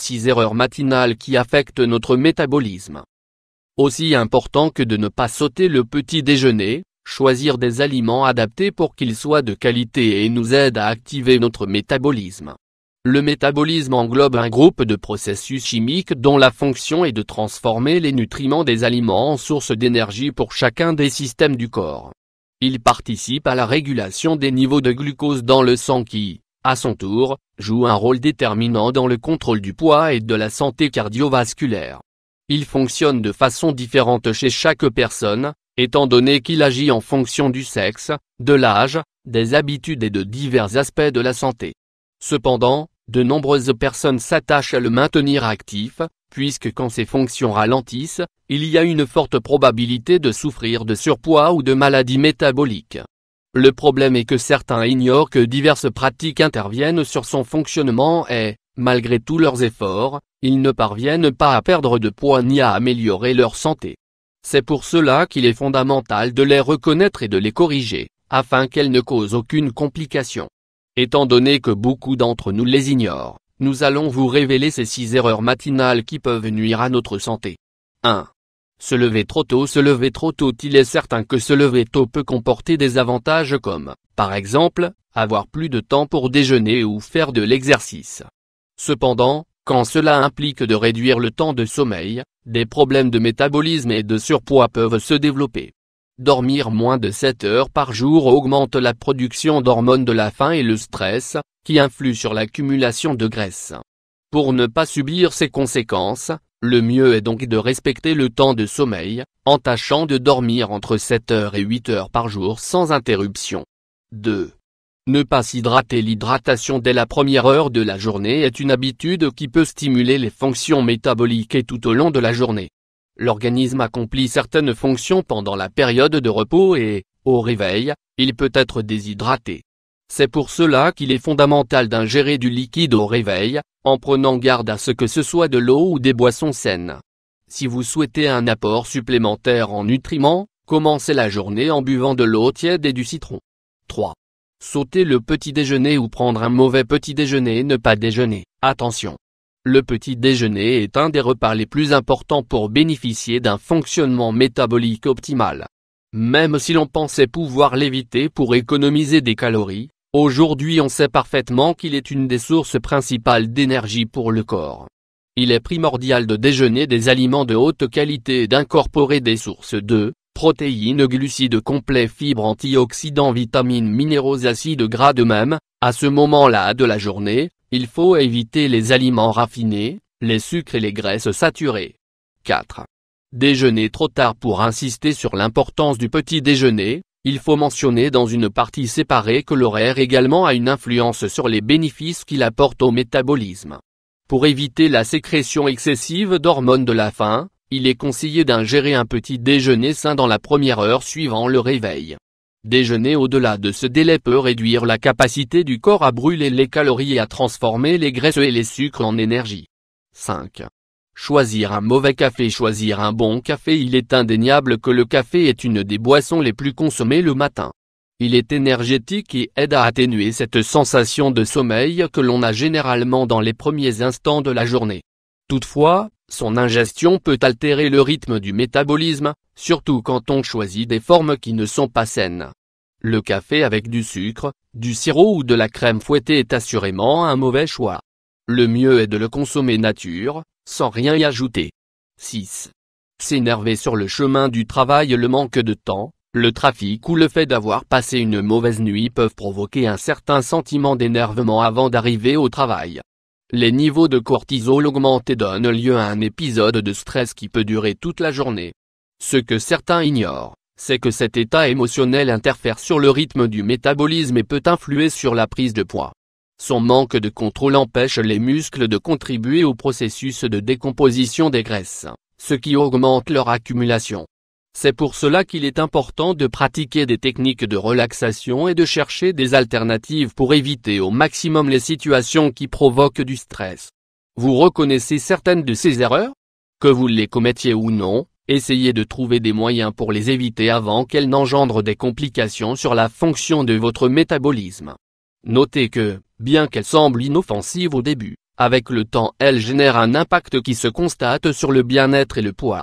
6 erreurs matinales qui affectent notre métabolisme. Aussi important que de ne pas sauter le petit déjeuner, choisir des aliments adaptés pour qu'ils soient de qualité et nous aident à activer notre métabolisme. Le métabolisme englobe un groupe de processus chimiques dont la fonction est de transformer les nutriments des aliments en source d'énergie pour chacun des systèmes du corps. Il participe à la régulation des niveaux de glucose dans le sang qui, à son tour, joue un rôle déterminant dans le contrôle du poids et de la santé cardiovasculaire. Il fonctionne de façon différente chez chaque personne, étant donné qu'il agit en fonction du sexe, de l'âge, des habitudes et de divers aspects de la santé. Cependant, de nombreuses personnes s'attachent à le maintenir actif, puisque quand ses fonctions ralentissent, il y a une forte probabilité de souffrir de surpoids ou de maladies métaboliques. Le problème est que certains ignorent que diverses pratiques interviennent sur son fonctionnement et, malgré tous leurs efforts, ils ne parviennent pas à perdre de poids ni à améliorer leur santé. C'est pour cela qu'il est fondamental de les reconnaître et de les corriger, afin qu'elles ne causent aucune complication. Étant donné que beaucoup d'entre nous les ignorent, nous allons vous révéler ces 6 erreurs matinales qui peuvent nuire à notre santé. 1. Se lever trop tôt. Se lever trop tôt. Il est certain que se lever tôt peut comporter des avantages comme, par exemple, avoir plus de temps pour déjeuner ou faire de l'exercice. Cependant, quand cela implique de réduire le temps de sommeil, des problèmes de métabolisme et de surpoids peuvent se développer. Dormir moins de 7 heures par jour augmente la production d'hormones de la faim et le stress, qui influent sur l'accumulation de graisse. Pour ne pas subir ces conséquences, le mieux est donc de respecter le temps de sommeil, en tâchant de dormir entre 7 heures et 8 heures par jour sans interruption. 2. Ne pas s'hydrater. L'hydratation dès la première heure de la journée est une habitude qui peut stimuler les fonctions métaboliques et tout au long de la journée. L'organisme accomplit certaines fonctions pendant la période de repos et, au réveil, il peut être déshydraté. C'est pour cela qu'il est fondamental d'ingérer du liquide au réveil, en prenant garde à ce que ce soit de l'eau ou des boissons saines. Si vous souhaitez un apport supplémentaire en nutriments, commencez la journée en buvant de l'eau tiède et du citron. 3. Sauter le petit déjeuner ou prendre un mauvais petit déjeuner. Ne pas déjeuner. Attention! Le petit déjeuner est un des repas les plus importants pour bénéficier d'un fonctionnement métabolique optimal. Même si l'on pensait pouvoir l'éviter pour économiser des calories, aujourd'hui on sait parfaitement qu'il est une des sources principales d'énergie pour le corps. Il est primordial de déjeuner des aliments de haute qualité et d'incorporer des sources de protéines, glucides complets, fibres, antioxydants, vitamines, minéraux, acides gras. De même, à ce moment-là de la journée, il faut éviter les aliments raffinés, les sucres et les graisses saturées. 4. Déjeuner trop tard. Pour insister sur l'importance du petit déjeuner, il faut mentionner dans une partie séparée que l'horaire également a une influence sur les bénéfices qu'il apporte au métabolisme. Pour éviter la sécrétion excessive d'hormones de la faim, il est conseillé d'ingérer un petit déjeuner sain dans la première heure suivant le réveil. Déjeuner au-delà de ce délai peut réduire la capacité du corps à brûler les calories et à transformer les graisses et les sucres en énergie. 5. Choisir un mauvais café. Choisir un bon café. Il est indéniable que le café est une des boissons les plus consommées le matin. Il est énergétique et aide à atténuer cette sensation de sommeil que l'on a généralement dans les premiers instants de la journée. Toutefois, son ingestion peut altérer le rythme du métabolisme, surtout quand on choisit des formes qui ne sont pas saines. Le café avec du sucre, du sirop ou de la crème fouettée est assurément un mauvais choix. Le mieux est de le consommer nature, sans rien y ajouter. 6. S'énerver sur le chemin du travail. Le manque de temps, le trafic ou le fait d'avoir passé une mauvaise nuit peuvent provoquer un certain sentiment d'énervement avant d'arriver au travail. Les niveaux de cortisol augmentent et donnent lieu à un épisode de stress qui peut durer toute la journée. Ce que certains ignorent, c'est que cet état émotionnel interfère sur le rythme du métabolisme et peut influer sur la prise de poids. Son manque de contrôle empêche les muscles de contribuer au processus de décomposition des graisses, ce qui augmente leur accumulation. C'est pour cela qu'il est important de pratiquer des techniques de relaxation et de chercher des alternatives pour éviter au maximum les situations qui provoquent du stress. Vous reconnaissez certaines de ces erreurs? Que vous les commettiez ou non, essayez de trouver des moyens pour les éviter avant qu'elles n'engendrent des complications sur la fonction de votre métabolisme. Notez que, bien qu'elles semblent inoffensives au début, Avec le temps, elle génère un impact qui se constate sur le bien-être et le poids.